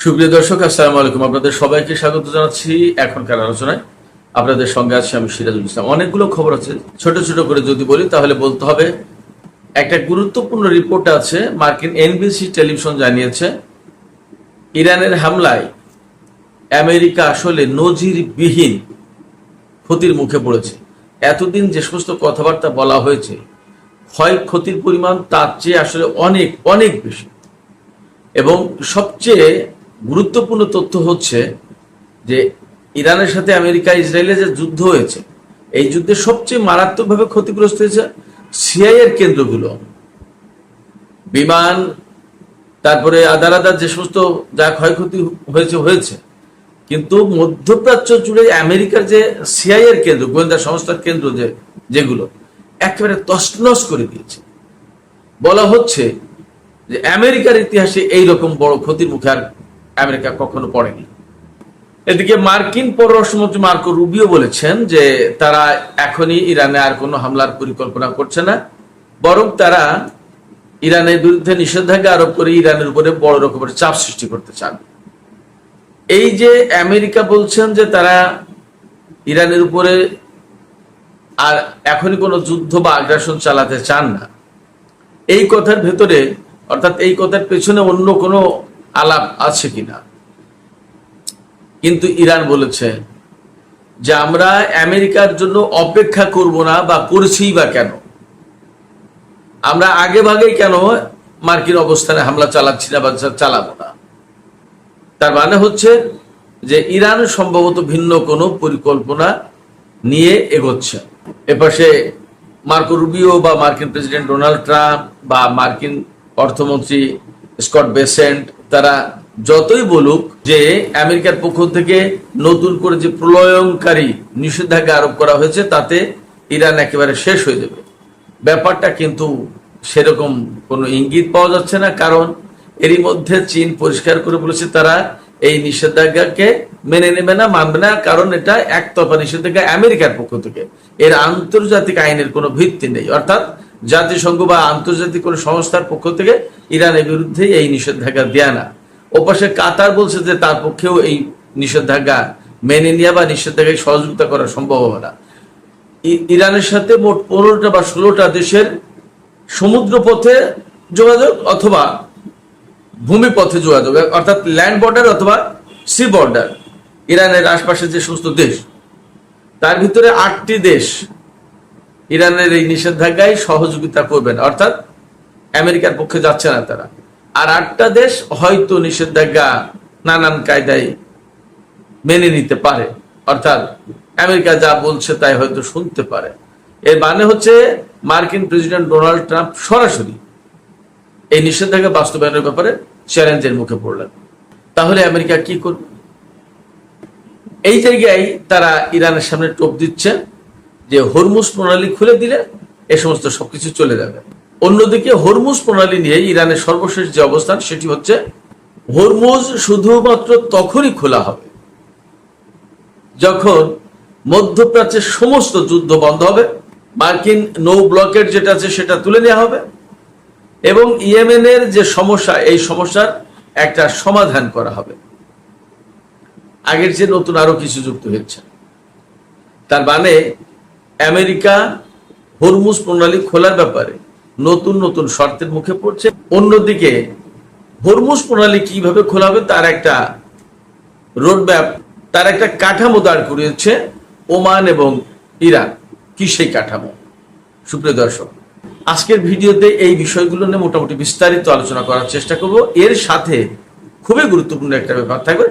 সুপ্রিয় দর্শক, আসসালামু আলাইকুম। আপনাদের সবাইকে স্বাগত জানাচ্ছি এখনকার আলোচনায়। আপনাদের সঙ্গে আছি আমি সিরাজুল ইসলাম। অনেকগুলো খবর আছে, ছোট ছোট করে যদি বলি তাহলে বলতে হবে একটা গুরুত্বপূর্ণ রিপোর্ট আছে। মার্কিন এনবিসি টেলিভিশন জানিয়েছে ইরানের হামলায় আমেরিকা আসলে নজিরবিহীন ক্ষতির মুখে পড়েছে। এতদিন যে সমস্ত কথাবার্তা বলা হয়েছে, ক্ষয়ক্ষতির পরিমাণ তার চেয়ে আসলে অনেক অনেক বেশি। এবং সবচেয়ে গুরুত্বপূর্ণ তথ্য হচ্ছে যে ইরানের সাথে আমেরিকা ইসরায়েলের যে যুদ্ধ হয়েছে, এই যুদ্ধে সবচেয়ে মারাত্মকভাবে ক্ষতিগ্রস্ত হয়েছে সিআইএর কেন্দ্রগুলো, বিমান, তারপরে আদার যে সমস্ত যা ক্ষয়ক্ষতি হয়েছে। কিন্তু মধ্যপ্রাচ্য জুড়ে আমেরিকার যে সিআইএর কেন্দ্র, গোয়েন্দা সংস্থার কেন্দ্র যেগুলো একেবারে তছনছ করে দিয়েছে। বলা হচ্ছে যে আমেরিকার ইতিহাসে এইরকম বড় ক্ষতির মুখে আর আমেরিকা কখনো পড়েনি। এদিকে মার্কিন পররাষ্ট্রমন্ত্রী মার্কো রুবিও বলেছেন যে তারা এখনই ইরানে আর কোনো হামলার পরিকল্পনা করছে না, বরং তারা ইরানের বিরুদ্ধে নিষেধাজ্ঞা আরোপ করে ইরানের উপরে বড় রকমের চাপ সৃষ্টি করতে চান। এই যে আমেরিকা বলছেন যে তারা ইরানের উপরে আর এখনই কোনো যুদ্ধ বা আগ্রাসন চালাতে চান না, এই কথার ভেতরে অর্থাৎ এই কথার পেছনে অন্য কোনো আলাপ আছে কিনা। কিন্তু ইরান বলেছে যে আমরা আমেরিকার জন্য অপেক্ষা করব না, বা করছি বা কেন, আমরা আগে ভাগেই কেন মার্কিন অবস্থানে হামলা চালাচ্ছি না বা চালাবো না। তার মানে হচ্ছে যে ইরান সম্ভবত ভিন্ন কোনো পরিকল্পনা নিয়ে এগোচ্ছে। এপাশে মার্কো রুবিও বা মার্কিন প্রেসিডেন্ট ডোনাল্ড ট্রাম্প বা মার্কিন অর্থমন্ত্রী স্কট বেসেন্ট তারা যতই বলুক যে আমেরিকার পক্ষ থেকে নতুন করে যে প্রলয়ঙ্কারী নিষেধাজ্ঞা আরোপ করা হয়েছে তাতে ইরান একেবারে শেষ হয়ে যাবে, ব্যাপারটা কিন্তু সেরকম কোনো ইঙ্গিত পাওয়া যাচ্ছে না। কারণ এরই মধ্যে চীন পরিষ্কার করে বলেছে তারা এই নিষেধাজ্ঞাকে মেনে নেবে না, মানবে না, কারণ এটা একতরফা নিষেধাজ্ঞা আমেরিকার পক্ষ থেকে, এর আন্তর্জাতিক আইনের কোনো ভিত্তি নেই। অর্থাৎ জাতিসংঘ বা আন্তর্জাতিক কোনো সংস্থার পক্ষ থেকে ইরানের বিরুদ্ধে এই নিষেধাজ্ঞা দেয়া না। ওপাশে কাতার বলছে যে তার পক্ষেও এই নিষেধাজ্ঞা মেনে নেওয়া বা নিষেধাজ্ঞায় সহযোগিতা করা সম্ভব হবে না। ইরানের সাথে মোট 15টা বা 16টা দেশের সমুদ্র পথে যোগাযোগ অথবা ভূমিপথে যোগাযোগ, অর্থাৎ ল্যান্ড বর্ডার অথবা সি বর্ডার, ইরানের আশপাশে যে সমস্ত দেশ, তার ভিতরে 8টি দেশ ইরানের এই নিষেধাজ্ঞায় সহযোগিতা করবেন, অর্থাৎ আমেরিকার পক্ষে যাচ্ছে না তারা। আর 8টা দেশ হয়তো নিষেধাজ্ঞা নানান কায়দায় মেনে নিতে পারে, অর্থাৎ আমেরিকা যা বলছে তাই হয়তো শুনতে পারে। এর মানে হচ্ছে মার্কিন প্রেসিডেন্ট ডোনাল্ড ট্রাম্প সরাসরি এই নিষেধাজ্ঞা বাস্তবায়নের ব্যাপারে চ্যালেঞ্জের মুখে পড়লেন। তাহলে আমেরিকা কি করবে? এই জায়গায় তারা ইরানের সামনে টোপ দিচ্ছে যে হরমুজ প্রণালী খুলে দিলে এ সমস্ত সবকিছু চলে যাবে। অন্যদিকে হরমুজ প্রণালী নিয়ে ইরানের সর্বশেষ যে অবস্থান সেটি হচ্ছে হরমুজ শুধুমাত্র তখনই খোলা হবে যখন মধ্যপ্রাচ্যের সমস্ত যুদ্ধ বন্ধ হবে, মার্কিন নৌ ব্লকেট যেটা আছে সেটা তুলে নেওয়া হবে, এবং ইয়েমেনের যে সমস্যা, এই সমস্যার একটা সমাধান করা হবে। আগের যে নতুন আরো কিছু যুক্ত হচ্ছে। তার মানে আমেরিকা হরমুজ প্রণালী খোলার ব্যাপারে নতুন নতুন শর্তের মুখে পড়ছে। অন্যদিকে হরমুজ প্রণালী কিভাবে খোলা হবে তার একটা রোডম্যাপ, তার একটা কাঠামো দাঁড় করিয়েছে ওমান এবং ইরান। কি সেই কাঠামো? সুপ্রিয় দর্শক, আজকের ভিডিওতে এই বিষয়গুলো নিয়ে মোটামুটি বিস্তারিত আলোচনা করার চেষ্টা করব। এর সাথে খুবই গুরুত্বপূর্ণ একটা ব্যাপার থাকবে,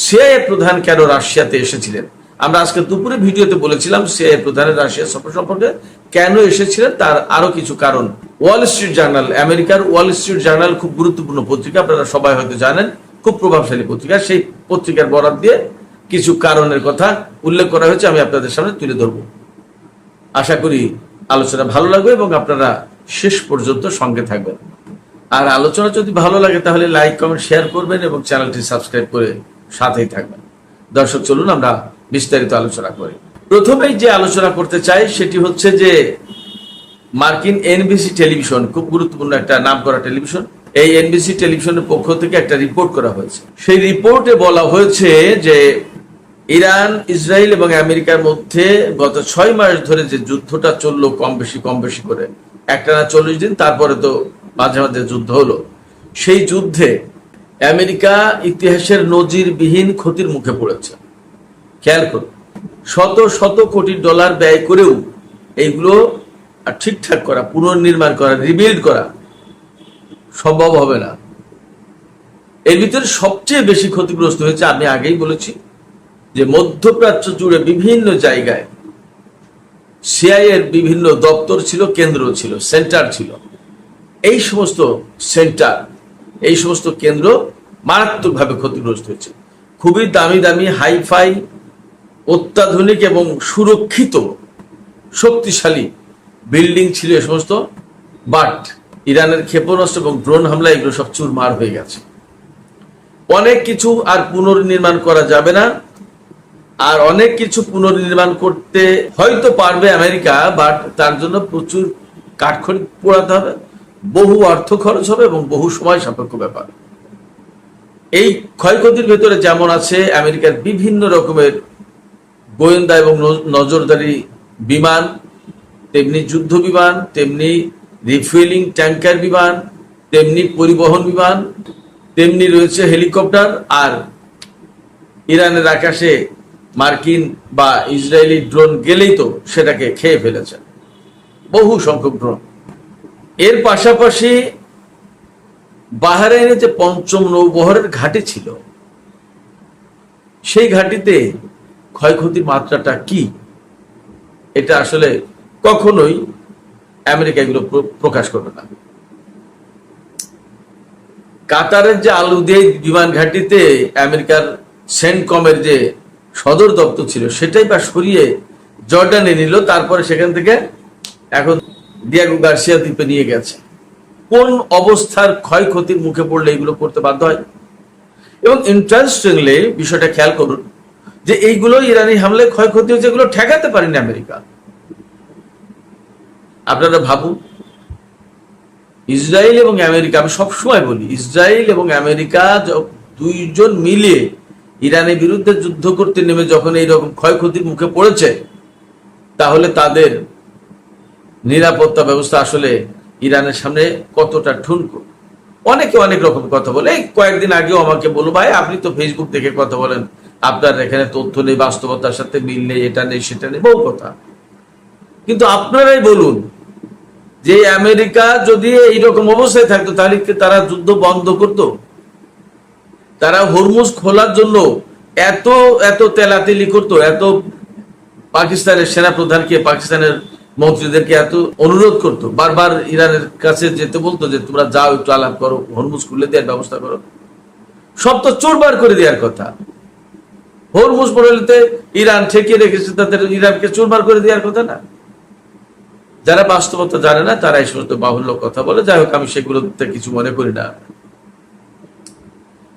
সিআইএ প্রধান কেন রাশিয়াতে এসেছিলেন। আমরা আজকে দুপুরে ভিডিওতে বলেছিলাম সিআইএ প্রধানের রাশিয়া সফর সম্পর্কে, কেন এসেছিলেন তার আরো কিছু কারণ। ওয়াল স্ট্রিট জার্নাল, আমেরিকার ওয়াল স্ট্রিট জার্নাল খুব গুরুত্বপূর্ণ পত্রিকা, আপনারা সবাই হয়তো জানেন, খুব প্রভাবশালী পত্রিকা। সেই পত্রিকার বরাত দিয়ে কিছু কারণের কথা উল্লেখ করা হয়েছে, আমি আপনাদের সামনে তুলে ধরবো। আশা করি আলোচনা ভালো লাগবে এবং আপনারা শেষ পর্যন্ত সঙ্গে থাকবেন। আর আলোচনা যদি ভালো লাগে তাহলে লাইক, কমেন্ট, শেয়ার করবেন এবং চ্যানেলটি সাবস্ক্রাইব করে সাথেই থাকবেন। দর্শক, চলুন আমরা বিস্তারিত আলোচনা করি। প্রথমেই যে আলোচনা করতে চাই সেটি হচ্ছে যে মার্কিন এনবিসি টেলিভিশন, খুব গুরুত্বপূর্ণ একটা নামকরা টেলিভিশন, এই এনবিসি টেলিভিশনের পক্ষ থেকে একটা রিপোর্ট করা হয়েছে। সেই রিপোর্টে বলা হয়েছে যে ইরান, ইসরায়েল এবং আমেরিকার মধ্যে গত 6 মাস ধরে যে যুদ্ধটা চললো কম বেশি করে, একটানা 40 দিন, তারপরে তো মাঝে মাঝে যুদ্ধ হলো, সেই যুদ্ধে আমেরিকা ইতিহাসের নজিরবিহীন ক্ষতির মুখে পড়েছে। খেয়াল করুন, শত শত কোটি ডলার ব্যয় করেও এইগুলো ঠিকঠাক করা, পুনর্নির্মাণ করা, রিবিল্ড করা সম্ভব হবে না। এর ভিতরে সবচেয়ে বেশি ক্ষতিগ্রস্ত হয়েছে, আমি আগেই বলেছি, যে মধ্যপ্রাচ্য জুড়ে বিভিন্ন জায়গায় সিআইএ এর বিভিন্ন দপ্তর ছিল, কেন্দ্র ছিল, সেন্টার ছিল। এই সমস্ত সেন্টার, এই সমস্ত কেন্দ্র মারাত্মকভাবে ক্ষতিগ্রস্ত হয়েছে। খুবই দামি দামি হাইফাই, অত্যাধুনিক এবং সুরক্ষিত শক্তিশালী বিল্ডিং ছিল এ সমস্ত, বাট ইরানের ক্ষেপণাস্ত্র এবং ড্রোন হামলা এগুলো সব চুরমার হয়ে গেছে। অনেক কিছু আর পুনর্নির্মাণ করা যাবে না, আর অনেক কিছু পুনর্নির্মাণ করতে হয়তো পারবে আমেরিকা, বাট তার জন্য প্রচুর কাঠখড়ি পোড়াতে হবে, বহু অর্থ খরচ হবে এবং বহু সময় সাপেক্ষ ব্যাপার। এই ক্ষয়ক্ষতির ভেতরে যেমন আছে আমেরিকার বিভিন্ন রকমের গোয়েন্দা এবং নজরদারি বিমান, তেমনি যুদ্ধ বিমান, তেমনি রিফুয়েলিং ট্যাঙ্কার বিমান, তেমনি পরিবহন বিমান, তেমনি রয়েছে হেলিকপ্টার। আর ইরানের আকাশে মার্কিন বা ইসরায়েলি ড্রোন গেলেই তো সেটাকে খেয়ে ফেলেছে, বহু সংখ্যক ড্রোন। এর পাশাপাশি বাহরাইনে যে ৫ম নৌবহরের ঘাঁটি ছিল, সেই ঘাঁটিতে ক্ষয়ক্ষতির মাত্রাটা কি, এটা আসলে কখনোই আমেরিকা এগুলো প্রকাশ করবে না। কাতারের যে আল উদেইদ বিমান ঘাঁটিতে আমেরিকার সেন্টকমের যে সদর দপ্তর ছিল, সেটাই বা সরিয়ে জর্ডানে নিল, তারপরে সেখান থেকে এখন দিয়াগো গার্সিয়া দ্বীপে নিয়ে গেছে। কোন অবস্থার ক্ষয়ক্ষতির মুখে পড়লে এগুলো করতে বাধ্য হয়? এবং ইন্টারেস্টিংলি বিষয়টা খেয়াল করুন যে এইগুলো ইরানি হামলায় ক্ষয়ক্ষতি হয়েছে, এগুলো ঠেকাতে পারেনি আমেরিকা। আপনারা ভাবুন, ইসরায়েল এবং আমেরিকা, আমি সবসময় বলি, ইসরায়েল এবং আমেরিকা দুইজন মিলে ইরানের বিরুদ্ধে যুদ্ধ করতে নেমে যখন এইরকম ক্ষয়ক্ষতির মুখে পড়েছে, তাহলে তাদের নিরাপত্তা ব্যবস্থা আসলে ইরানের সামনে কতটা ঠুনকো। অনেকে অনেক রকম কথা বলে। এই কয়েকদিন আগেও আমাকে বলো, ভাই আপনি তো ফেসবুক দেখে কথা বলেন, আপনার এখানে তথ্য নেই, বাস্তবতার সাথে মিল নেই, এটা নেই সেটা নেই, বহু কথা। কিন্তু আপনারাই বলুন যে আমেরিকা যদি এইরকম অবস্থায় থাকতো, তাহলে কি তারা যুদ্ধ বন্ধ করতো? তারা হরমুজ খোলার জন্য এত এত তেলাতেলি করতো, এত পাকিস্তানের সেনাপ্রধানকে, পাকিস্তানের মন্ত্রীদেরকে এত অনুরোধ করতো, বারবার ইরানের কাছে যেতে বলতো যে তোমরা যাও, একটু আলাপ করো, হরমুজ খুলে দেওয়ার ব্যবস্থা করো। সব তো চোরবার করে দেওয়ার কথা। হরমুজ প্রণালীতে ইরান ঠেকিয়ে রেখেছে, তাদের ইরানকে চোরবার করে দেওয়ার কথা না। যারা বাস্তবতা জানে না তারা এই সমস্ত বাহুল্য কথা বলে। যাই হোক, আমি সেগুলোতে কিছু মনে করি না।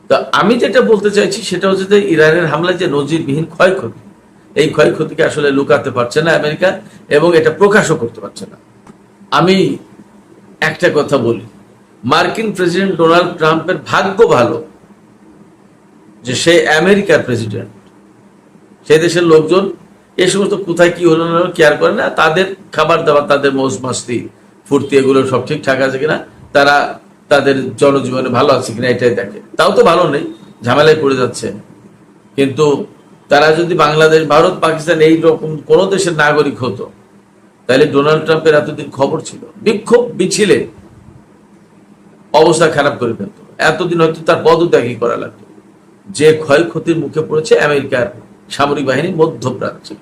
তো আমি যেটা বলতে চাইছি সেটা হচ্ছে যে ইরানের হামলায় যে নজিরবিহীন ক্ষয়ক্ষতি, এই ক্ষয়ক্ষতিকে আসলে লুকাতে পারছে না আমেরিকা, এবং এটা প্রকাশও করতে পারছে না। আমি একটা কথা বলি, মার্কিন প্রেসিডেন্ট ডোনাল্ড ট্রাম্পের ভাগ্য ভালো যে সে আমেরিকার প্রেসিডেন্ট। সেই দেশের লোকজন এই সমস্ত কোথায় কি হলো না কেয়ার করে না। তাদের খাবার দাবার, তাদের মৌজ মাস্তি ফুর্তি, এগুলো সব ঠিকঠাক আছে কিনা, তারা তাদের জনজীবনে ভালো আছে কিনা এটাই দেখে। তাও তো ভালো নেই, ঝামেলায় পড়ে যাচ্ছে। কিন্তু তারা যদি বাংলাদেশ, ভারত, পাকিস্তান এই রকম কোনো দেশের নাগরিক হতো, তাহলে ডোনাল্ড ট্রাম্পের এতদিন খবর ছিল, বিক্ষোভ মিছিলে অবস্থা খারাপ করে ফেলত, এতদিন হয়তো তার পদত্যাগই করা লাগতো। যে ক্ষয়ক্ষতির মুখে পড়েছে আমেরিকার সামরিক বাহিনী মধ্যপ্রাচ্যে,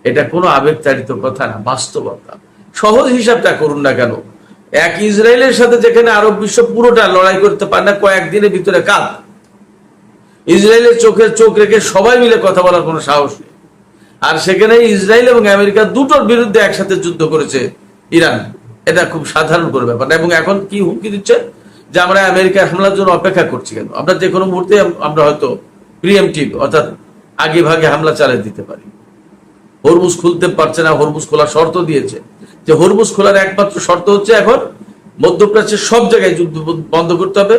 এটা কোনো আবেগতাড়িত কথা না, বাস্তবতা। সহজ হিসাবটা করুন না কেন, এক ইসরায়েলের সাথে যেখানে আরব বিশ্ব পুরোটা লড়াই করতে পারে না কয়েকদিনের ভিতরে, কাল ইসরায়েলের চোখে চোখ রেখে সবাই মিলে কথা বলার কোনো সাহস নেই। আর সেখানে ইসরায়েল এবং আমেরিকা দুটোর বিরুদ্ধে একসাথে যুদ্ধ করেছে ইরান, এটা খুব সাধারণ করে ব্যাপার না। এবং এখন কি হুমকি দিচ্ছে যে আমরা আমেরিকার হামলার জন্য অপেক্ষা করছি কেন, আমরা যে কোনো মুহূর্তে আমরা হয়তো প্রিএমটিভ, অর্থাৎ আগে ভাগে হামলা চালিয়ে দিতে পারি। হরমুজ খুলতে পারছে না, হরমুজ খোলার শর্ত দিয়েছে, যে হরমুজ খোলার একমাত্র শর্ত হচ্ছে এখন মধ্যপ্রাচ্যের সব জায়গায় যুদ্ধ বন্ধ করতে হবে,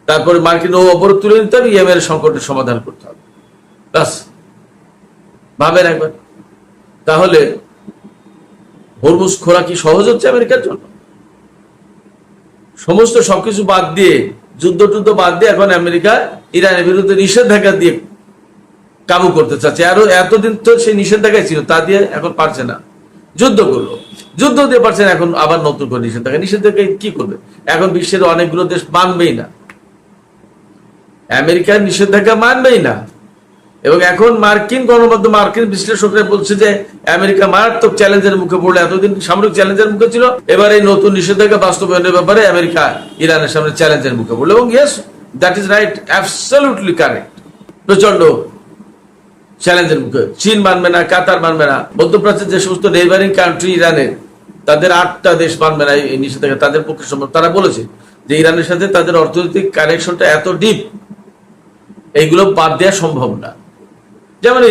তারপরে মার্কিন অবরোধ তুলে নিতে হবে, ইয়েমেনের সংকটের সমাধান করতে হবে। ব্যাস, ভাবেন একবার। তাহলে হরমুজ খোলা কি সহজ হচ্ছে আমেরিকার জন্য? সমস্ত সবকিছু বাদ দিয়ে, যুদ্ধ টুদ্ধ বাদ দিয়ে এখন আমেরিকা ইরানের বিরুদ্ধে নিষেধাজ্ঞা দিয়ে কাবু করতে চাচ্ছে। আরো এতদিন তো সেই নিষেধাজ্ঞা ছিল, তা দিয়ে এখন পারছে না, যুদ্ধ করলো, যুদ্ধ দিয়ে পারছে না, এখন আবার নতুন করে নিষেধাজ্ঞা কি করবে? এখন বিশ্বের অনেকগুলো দেশ মানবেই না, আমেরিকার নিষেধাজ্ঞা মানবেই না। এবং এখন মার্কিন গণমাধ্যম, মার্কিন বিশ্লেষকরা বলছে যে আমেরিকা মারাত্মক চ্যালেঞ্জের মুখে পড়লে, এতদিন সামরিক চ্যালেঞ্জের মুখে ছিল, এবার এই নতুন নিষেধাজ্ঞা বাস্তবায়নের ব্যাপারে আমেরিকা ইরানের সামনে চ্যালেঞ্জের মুখে পড়লো। এবং yes, that is right, absolutely correct. প্রচন্ড চ্যালেঞ্জের মুখে। চীন মানবে না, কাতার মানবে না, মধ্যপ্রাচ্যের যে সমস্ত নেইবারিং কান্ট্রি ইরানের, তাদের 8টা দেশ মানবে না এই নিষেধাজ্ঞা, তাদের পক্ষে সম্ভব। তারা বলেছে যে ইরানের সাথে তাদের অর্থনৈতিক কানেকশনটা এত ডিপ, এইগুলো বাদ দেওয়া সম্ভব না। যেমন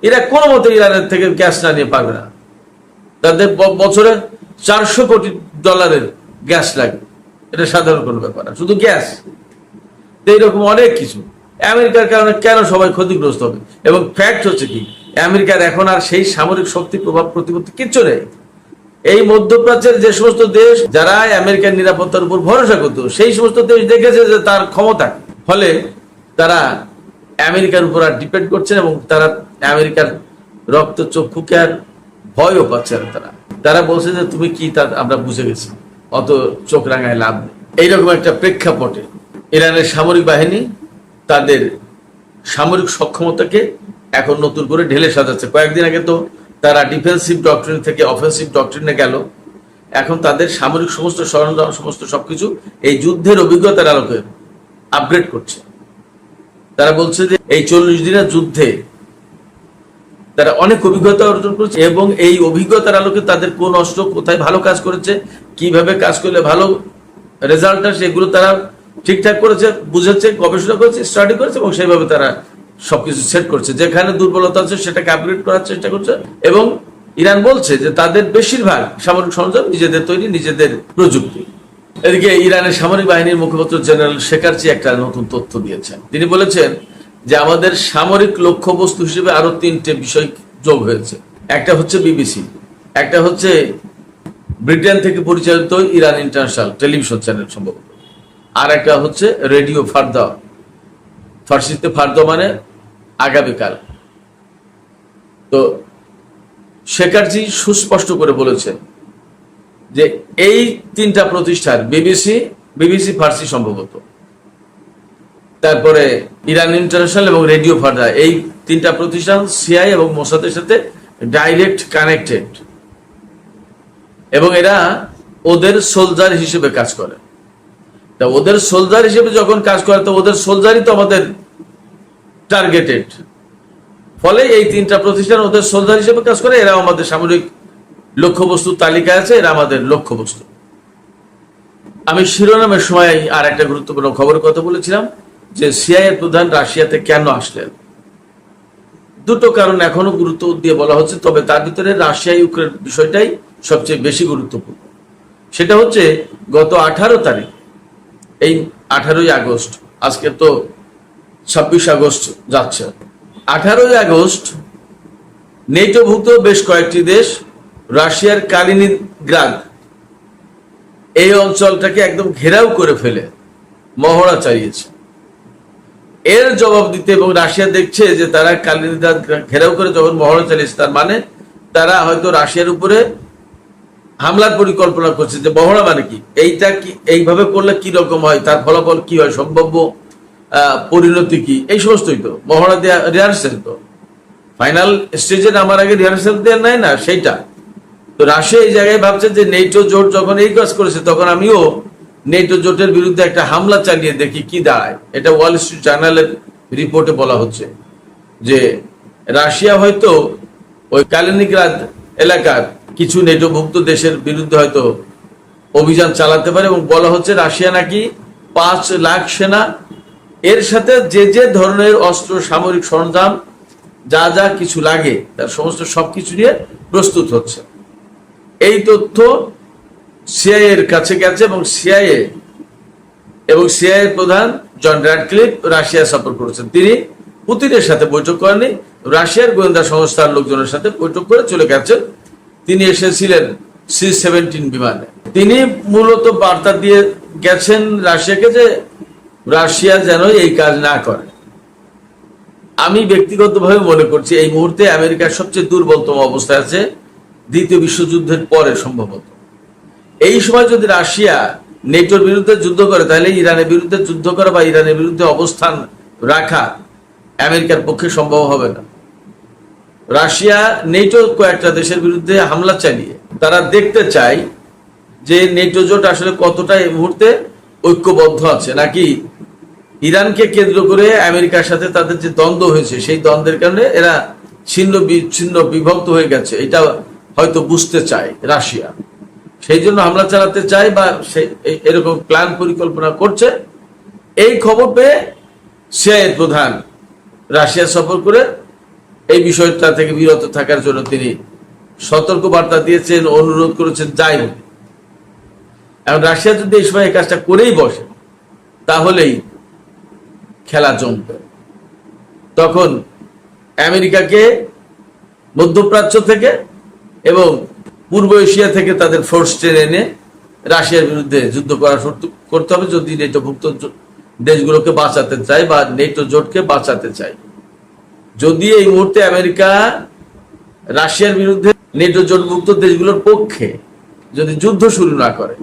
ইরাক কোনো মতে ইরানের থেকে গ্যাস না নিয়ে পারবে না, তাদের বছরে $400 কোটি গ্যাস লাগবে, এটা সাধারণ কোনো ব্যাপার না, শুধু গ্যাস। এইরকম অনেক কিছু আমেরিকার কারণে কেন সবাই ক্ষতিগ্রস্ত হবে। এবং ফ্যাক্ট হচ্ছে কি, আমেরিকার এখন আর সেই সামরিক শক্তি প্রভাব প্রতিপত্তি কিচ্ছু নেই। এই মধ্যপ্রাচ্যের যে সমস্ত দেশ যারা আমেরিকার নিরাপত্তার উপর ভরসা করত, সেই সমস্ত দেশ দেখেছে যে তার ক্ষমতা, ফলে তারা আমেরিকার উপর আর ডিপেন্ড করছেন এবং তারা আমেরিকার রক্ত চক্ষুকে আর ভয়ও পাচ্ছে না। তারা বলছে যে তুমি কি, তার আমরা বুঝে গেছি, অত চোখ রাঙায় লাভ নেই। এইরকম একটা প্রেক্ষাপটে ইরানের সামরিক বাহিনী তাদের সামরিক সক্ষমতাকে এখন নতুন করে ঢেলে সাজাচ্ছে। কয়েকদিন আগে তো তারা ডিফেন্সিভ ডক্ট্রিন থেকে অফেন্সিভ ডক্ট্রিনে গেল। এখন তাদের সামরিক সমস্ত সরঞ্জাম, সমস্ত সবকিছু এই যুদ্ধের অভিজ্ঞতার আলোকে আপগ্রেড করছে। তারা বলছে যে এই 40 দিনের যুদ্ধে তারা অনেক অভিজ্ঞতা অর্জন করেছে এবং এই অভিজ্ঞতার আলোকে তাদের কোন অস্ত্র কোথায় ভালো কাজ করেছে, কিভাবে কাজ করলে ভালো রেজাল্ট আসে, এগুলো তারা ঠিকঠাক করেছে, বুঝেছে, গবেষণা করেছে, স্টাডি করেছে এবং সেইভাবে তারা সবকিছু সেট করছে। যেখানে দুর্বলতা আছে সেটাকে আপগ্রেড করার চেষ্টা করছে। এবং ইরান বলছে যে তাদের বেশিরভাগ সামরিক সরঞ্জাম নিজেদের তৈরি, নিজেদের প্রযুক্তি। এদিকে ইরানের সামরিক বাহিনীর মুখপাত্র জেনারেল শেকারচি একটা নতুন তথ্য দিয়েছেন। তিনি বলেছেন যে আমাদের সামরিক লক্ষ্যবস্তু হিসেবে আরো 3টে বিষয় যোগ হয়েছে। একটা হচ্ছে বিবিসি, একটা হচ্ছে ব্রিটেন থেকে পরিচালিত ইরান ইন্টারন্যাশনাল টেলিভিশন চ্যানেল সম্ভবত, আর একটা হচ্ছে রেডিও ফারদা, ফার্সিতে ফারদা মানে আগামীকাল। তো শেকারজি সুস্পষ্ট করে বলেছেন যে এই 3টা প্রতিষ্ঠান, বিবিসি ফার্সি সম্ভবত, তারপরে ইরান ইন্টারন্যাশনাল এবং রেডিও ফারদা, এই 3টা প্রতিষ্ঠান সিআই এবং মোসাদের সাথে ডাইরেক্ট কানেক্টেড এবং এরা ওদের সোলজার হিসেবে কাজ করে। তা ওদের সোলজার হিসেবে যখন কাজ করে, তো ওদের সোলজারই তো আমাদের টার্গেটেড, ফলে এই 3টা প্রতিষ্ঠান ওদের সোলজার হিসেবে কাজ করে, এরা আমাদের সামরিক লক্ষ্যবস্তুর তালিকায় আছে, এরা আমাদের লক্ষ্যবস্তু। আমি শিরোনামের সময় আর একটা গুরুত্বপূর্ণ খবরের কথা বলেছিলাম যে সিআইএ প্রধান রাশিয়াতে কেন আসলেন। 2টো কারণ এখনো গুরুত্ব দিয়ে বলা হচ্ছে, তবে তার ভিতরে রাশিয়া ইউক্রেন বিষয়টাই সবচেয়ে বেশি গুরুত্বপূর্ণ। সেটা হচ্ছে গত 18 তারিখ, এই 18ই আগস্ট, আজকে তো 26 আগস্ট যাচ্ছে, 18ই আগস্ট নেটোভুক্ত বেশ কয়েকটি দেশ রাশিয়ার কালিনিনগ্রাদ এই অঞ্চলটাকে একদম ঘেরাও করে ফেলে মহড়া চালিয়েছে। এর জবাব দিতে, এবং রাশিয়া দেখছে যে তারা কালিনিনগ্রাদ ঘেরাও করে যখন মহড়া চালিয়েছে, তার মানে তারা হয়তো রাশিয়ার উপরে হামলার পরিকল্পনা করছে। যে মহড়া মানে কি, এইটা কি, এইভাবে করলে কি রকম হয়, তার ফলাফল কি হয়, সম্ভাব্য পরিণতি কি, এই সমস্তই তো মহড়া দেওয়া, রিহার্সেল। তো ফাইনাল স্টেজে নামার আগে রিহার্সেল দেওয়া নাই না, সেইটা তো রাশিয়া এই জায়গায় ভাবছে যে নেটো জোট যখন এই কাজ করেছে, তখন আমিও নেটো জোটের বিরুদ্ধে একটা হামলা চালিয়ে দেখি কি দাঁড়ায়। এটা ওয়াল স্ট্রিট জার্নালের রিপোর্টে বলা হচ্ছে যে রাশিয়া হয়তো ওই কালিনিনগ্রাদ এলাকার কিছু নেটোভুক্ত দেশের বিরুদ্ধে হয়তো অভিযান চালাতে পারে। এবং বলা হচ্ছে রাশিয়া নাকি 5 লাখ সেনা, এর সাথে যে যে ধরনের অস্ত্র, সামরিক সরঞ্জাম, যা যা কিছু লাগে তার সমস্ত সবকিছু নিয়ে প্রস্তুত হচ্ছে। এই তথ্য সিআইএ এর কাছে গেছে এবং সিআইএ প্রধান জন র্যাডক্লিফ রাশিয়া সফর করেছেন। তিনি পুতিনের সাথে বৈঠক করেননি, রাশিয়ার গোয়েন্দা সংস্থার লোকজনের সাথে বৈঠক করে চলে গেছেন। তিনি এসেছিলেন C-17 বিমানে। তিনি মূলত বার্তা দিয়ে গেছেন রাশিয়াকে যে রাশিয়া যেন এই কাজ না করে। আমি ব্যক্তিগতভাবে মনে করছি এই মুহূর্তে আমেরিকার সবচেয়ে দুর্বলতম অবস্থায় আছে দ্বিতীয় বিশ্বযুদ্ধের পরে সম্ভবত। এই সময় যদি রাশিয়া নেটোর বিরুদ্ধে যুদ্ধ করে তাহলে ইরানের বিরুদ্ধে যুদ্ধ করা বা ইরানের বিরুদ্ধে অবস্থান রাখা আমেরিকার পক্ষে সম্ভব হবে না। রাশিয়া নেটো কয়েকটা দেশের বিরুদ্ধে হামলা চালিয়ে তারা দেখতে চায় যে নেটো জোট আসলে কতটা এই মুহূর্তে ঐক্যবদ্ধ আছে, নাকি ইরানকে কেন্দ্র করে আমেরিকার সাথে তাদের যে দ্বন্দ্ব হয়েছে সেই দ্বন্দ্বের কারণে এরা ছিন্ন বিচ্ছিন্ন বিভক্ত হয়ে গেছে, এটা হয়তো বুঝতে চায় রাশিয়া। সেই জন্য হামলা চালাতে চায় বা এরকম প্ল্যান পরিকল্পনা করছে। এই খবর পেয়ে সিআইএ প্রধান রাশিয়া সফর করে এই বিষয়টা থেকে বিরত থাকার জন্য তিনি সতর্ক বার্তা দিয়েছেন, অনুরোধ করেছেন যাই হোক। এখন রাশিয়া যদি এই সময় এই কাজটা করেই বসে তাহলেই খেলা জমবে। তখন আমেরিকাকে মধ্যপ্রাচ্য থেকে এবং পূর্ব এশিয়া থেকে তাদের ফোর্স টেনে এনে রাশিয়ার বিরুদ্ধে যুদ্ধ করতে হবে যদি নেটোভুক্ত দেশগুলোকে বাঁচাতে চায় বা নেটো জোটকে বাঁচাতে চায়। যদি এই মুহূর্তে আমেরিকা রাশিয়ার বিরুদ্ধে নেটো জোটভুক্ত দেশগুলোর পক্ষে যদি যুদ্ধ শুরু না করে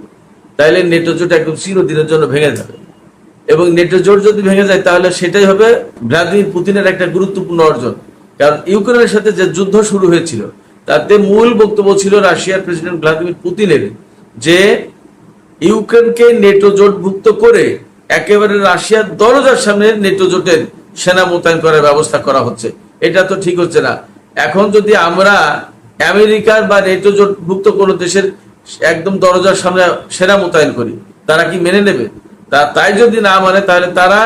তাহলে নেটো জোট একদম চিরদিনের জন্য ভেঙে যাবে। এবং নেটো জোট যদি ভেঙে যায় তাহলে সেটাই হবে ভ্লাদিমির পুতিনের একটা গুরুত্বপূর্ণ অর্জন। কারণ ইউক্রেনের সাথে যে যুদ্ধ শুরু হয়েছিল তাতে মূল বক্তব্য ছিল রাশিয়ার প্রেসিডেন্ট ভ্লাদিমির পুতিনের যে ইউক্রেনকে নেটো জোটভুক্ত করে একেবারে রাশিয়ার দরজার সামনে নেটো জোটের সেনা মোতায়েন করার ব্যবস্থা করা হচ্ছে। এটা তো ঠিক হচ্ছে না। এখন যদি আমরা আমেরিকার বা নেটো জোটভুক্ত কোনো দেশের একদম দরজার সামনে সেনা মোতায়েন করি, তারা কি মেনে নেবে? তাই যদি না মানে তাহলে তারা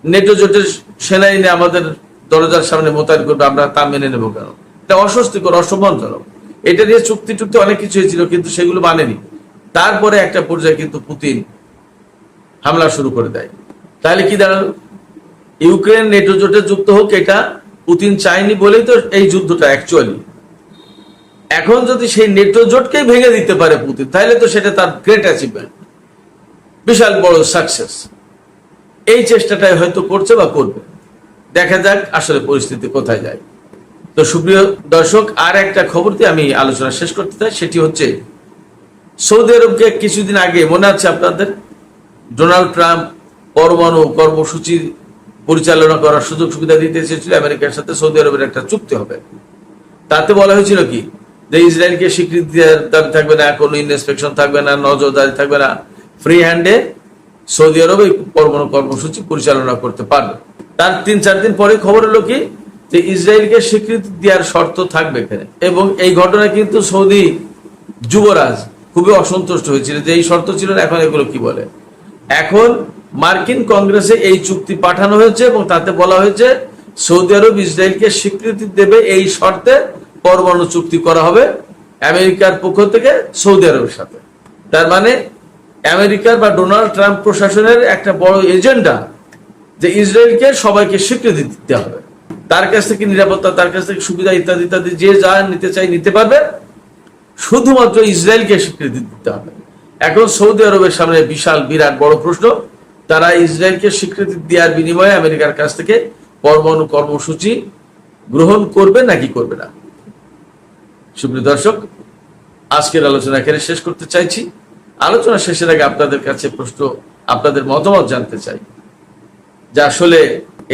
নেটো জোটের সেনা এনে আমাদের দরজার সামনে মোতায়েন করবে, আমরা তা মেনে নেবো কেন? এটা অস্বস্তিকর, অসম্মানজনক। এটা নিয়ে চুক্তি অনেক কিছু হয়েছিল কিন্তু সেগুলো মানেনি। তারপরে একটা পর্যায়ে কিন্তু পুতিন হামলা শুরু করে দেয়। তাহলে কি দাঁড়ালো? ইউক্রেন নেটো জোটে যুক্ত হোক এটা পুতিন চায়নি বলেই তো এই যুদ্ধটা অ্যাকচুয়ালি। এখন যদি সেই নেটো জোটকেই ভেঙে দিতে পারে পুতিন তাহলে তো সেটা তার গ্রেট অ্যাচিভমেন্ট, বিশাল বড় সাকসেস। এই চেষ্টাটাই হয়তো করছে বা করবে। দেখা যাক আসলে পরিস্থিতি কোথায় যায়। তো সুপ্রিয় দর্শক, আর একটা খবর দিয়ে আমি আলোচনা শেষ করতে চাই, সেটি হচ্ছে সৌদি আরবকে কিছুদিন আগে মনে আছে আপনাদের ডোনাল্ড ট্রাম্প পরমাণু কর্মসূচি পরিচালনা করার সুযোগ সুবিধা দিতে চেয়েছিল আমেরিকার সাথে। সৌদি আরবের একটা চুক্তি হবে, তাতে বলা হয়েছিল কি যে ইসরায়েলকে স্বীকৃতি দেওয়ার দাবি থাকবে না, কোনো ইনস্পেকশন থাকবে না, নজরদারি থাকবে না, ফ্রি হ্যান্ডে সৌদি আরব এই পরমাণু কর্মসূচি পরিচালনা করতে পারবে। তার 3-4 দিন পরে খবর হলো কি যে ইসরায়েলকে স্বীকৃতি দেওয়ার শর্ত থাকবে এখানে। এবং এই ঘটনায় কিন্তু সৌদি যুবরাজ খুবই অসন্তুষ্ট হয়েছিল যে এই শর্ত ছিল না, এখন এগুলো কি বলে। এখন মার্কিন কংগ্রেসে এই চুক্তি পাঠানো হয়েছে এবং তাতে বলা হয়েছে সৌদি আরব ইসরায়েলকে স্বীকৃতি দেবে এই শর্তে পরমাণু চুক্তি করা হবে আমেরিকার পক্ষ থেকে সৌদি আরবের সাথে। তার মানে আমেরিকার বা ডোনাল্ড ট্রাম্প প্রশাসনের একটা বড় এজেন্ডা যে ইসরায়েলকে সবাইকে স্বীকৃতি দিতে হবে, তার কাছ থেকে নিরাপত্তা, তার কাছ থেকে সুবিধা ইত্যাদি ইত্যাদি যে যা নিতে চাই নিতে পারবে, শুধুমাত্র ইসরায়েলকে স্বীকৃতি দিতে হবে। এখন সৌদি আরবের সামনে বিশাল বিরাট বড় প্রশ্ন, তারা ইসরায়েলকে স্বীকৃতি দেওয়ার বিনিময়ে আমেরিকার কাছ থেকে পরমাণু কর্মসূচি গ্রহণ করবে নাকি করবে না। সুপ্রিয় দর্শক, আজকের আলোচনা এখানে শেষ করতে চাইছি। আলোচনা শেষের আগে আপনাদের কাছে প্রশ্ন, আপনাদের মতামত জানতে চাই যে আসলে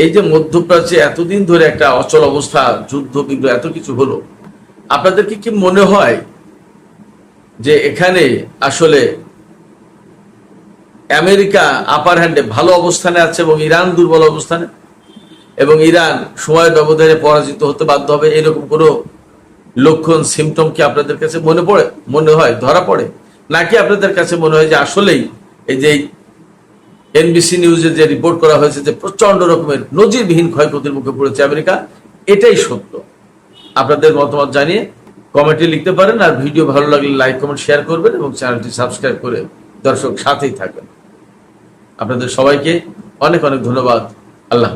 এই যে মধ্যপ্রাচ্যে এতদিন ধরে একটা অচল অবস্থা, যুদ্ধ বিগ্রহ এত কিছু হলো, আপনাদেরকে কি মনে হয় যে এখানে আসলে আমেরিকা আপার হ্যান্ডে ভালো অবস্থানে আছে এবং ইরান দুর্বল অবস্থানে, এবং ইরান সময়ের ব্যবধানে পরাজিত হতে বাধ্য হবে, এরকম কোনো লক্ষণ সিমটম কি আপনাদের কাছে মনে হয় ধরা পড়ে? নাকি আপনাদের কাছে মনে হয় যে আসলেই এই যে এনবিসি নিউজে যে রিপোর্ট করা হয়েছে যে প্রচন্ড রকমের নজিরবিহীন ক্ষয়ক্ষতির মুখে পড়েছে আমেরিকা, এটাই সত্য? আপনাদের মতামত জানিয়ে কমেন্টে লিখতে পারেন। আর ভিডিও ভালো লাগলে লাইক কমেন্ট শেয়ার করবেন এবং চ্যানেলটি সাবস্ক্রাইব করে দর্শক সাথেই থাকবেন। আপনাদের সবাইকে অনেক অনেক ধন্যবাদ। আল্লাহ।